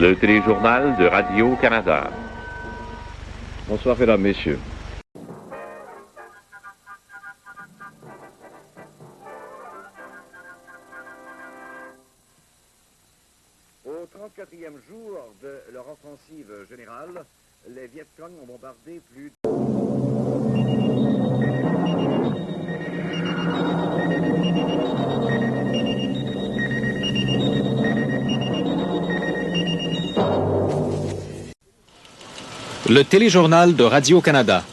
Le téléjournal de Radio-Canada. Bonsoir, mesdames, messieurs. Au 34e jour de leur offensive générale, les Viet Cong ont bombardé plus de... Le téléjournal de Radio-Canada.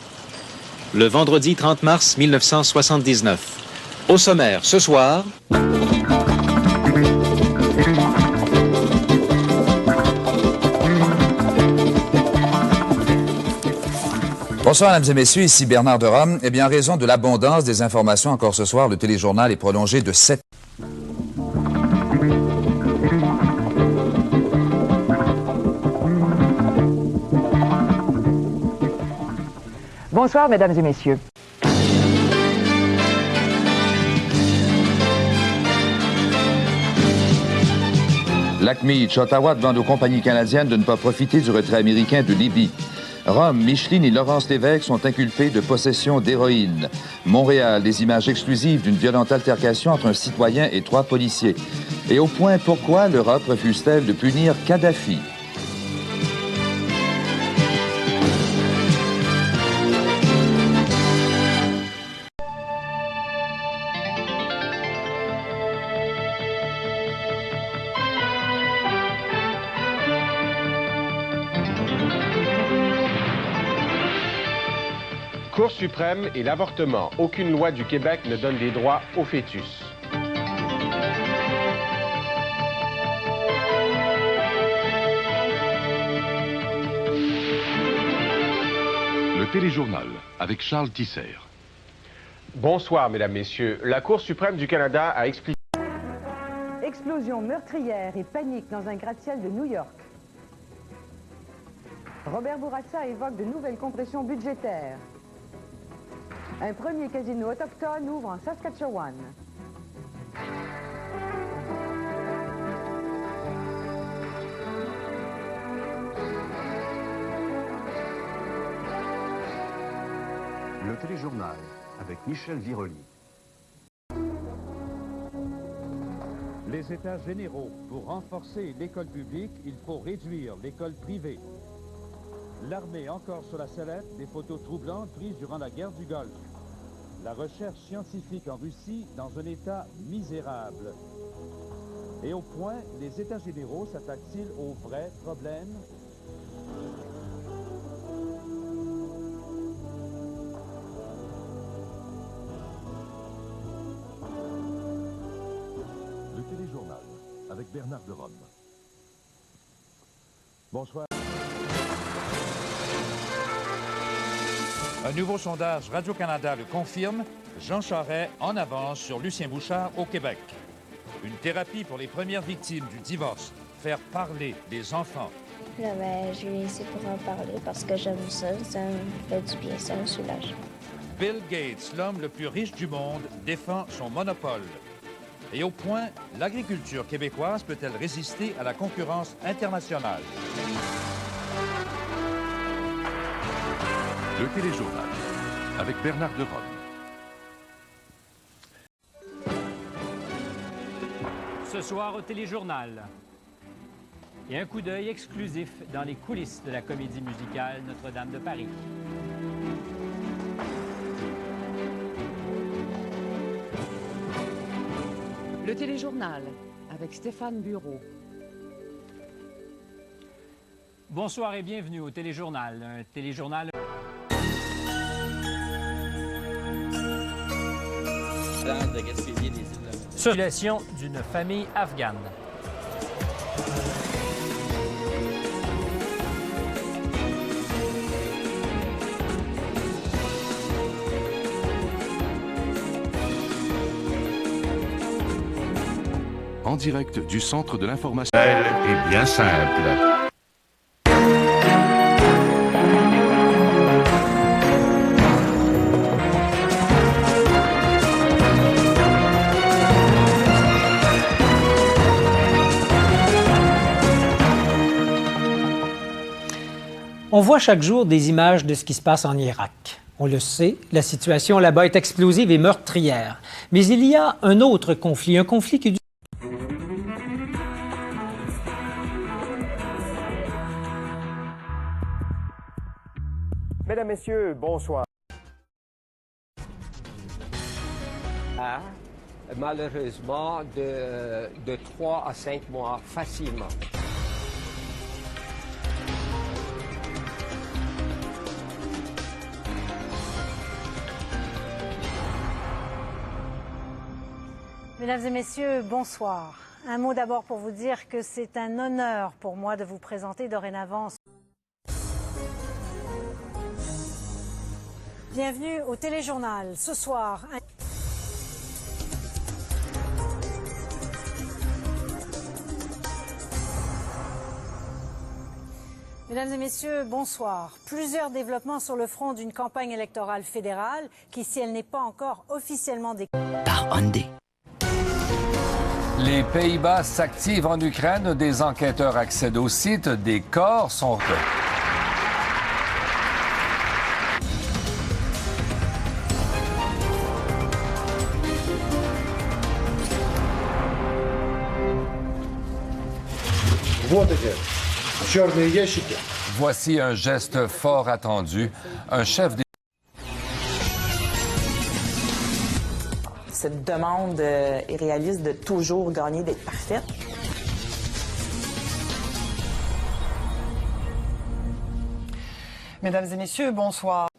Le vendredi 30 mars 1979. Au sommaire, ce soir... Bonsoir, mesdames et messieurs, ici Bernard de Rome. Eh bien, en raison de l'abondance des informations encore ce soir, le téléjournal est prolongé de 7... Bonsoir, mesdames et messieurs. Lac Meach, Ottawa demande aux compagnies canadiennes de ne pas profiter du retrait américain de Libye. Rome, Micheline et Laurence Lévesque sont inculpés de possession d'héroïne. Montréal, des images exclusives d'une violente altercation entre un citoyen et 3 policiers. Et au point, pourquoi l'Europe refuse-t-elle de punir Kadhafi? Cour suprême et l'avortement. Aucune loi du Québec ne donne des droits au fœtus. Le téléjournal avec Charles Tisser. Bonsoir, mesdames, messieurs. La Cour suprême du Canada a expliqué... Explosion meurtrière et panique dans un gratte-ciel de New York. Robert Bourassa évoque de nouvelles compressions budgétaires. Un premier casino autochtone ouvre en Saskatchewan. Le téléjournal avec Michel Viroli. Les États généraux. Pour renforcer l'école publique, il faut réduire l'école privée. L'armée encore sur la sellette, des photos troublantes prises durant la guerre du Golfe. La recherche scientifique en Russie dans un état misérable. Et au point, les États généraux s'attaquent-ils aux vrais problèmes? Le téléjournal avec Bernard de Rome. Bonsoir. Un nouveau sondage Radio-Canada le confirme, Jean Charest en avance sur Lucien Bouchard au Québec. Une thérapie pour les premières victimes du divorce, faire parler des enfants. Là, je suis ici pour en parler parce que j'aime ça, ça me fait du bien, ça me soulage. Bill Gates, l'homme le plus riche du monde, défend son monopole. Et au point, l'agriculture québécoise peut-elle résister à la concurrence internationale? Le téléjournal avec Bernard de Rome. Ce soir au téléjournal. Et un coup d'œil exclusif dans les coulisses de la comédie musicale Notre-Dame de Paris. Le téléjournal avec Stéphane Bureau. Bonsoir et bienvenue au téléjournal. Un téléjournal... Circulation d'une famille afghane. En direct du centre de l'information. Elle est bien simple. voit chaque jour des images de ce qui se passe en Irak. On le sait, la situation là-bas est explosive et meurtrière. Mais il y a un autre conflit, un conflit qui... Mesdames, Messieurs, bonsoir. Malheureusement, de 3 à 5 mois facilement. Mesdames et messieurs, bonsoir. Un mot d'abord pour vous dire que c'est un honneur pour moi de vous présenter dorénavant. Bienvenue au Téléjournal. Ce soir... Mesdames et messieurs, bonsoir. Plusieurs développements sur le front d'une campagne électorale fédérale qui, si elle n'est pas encore officiellement déclarée... Par Hyundai. Les Pays-Bas s'activent en Ukraine. Des enquêteurs accèdent au site. Des corps sont... Voici un geste fort attendu. Un chef des... Cette demande est réaliste de toujours gagner, d'être parfaite. Mesdames et messieurs, bonsoir.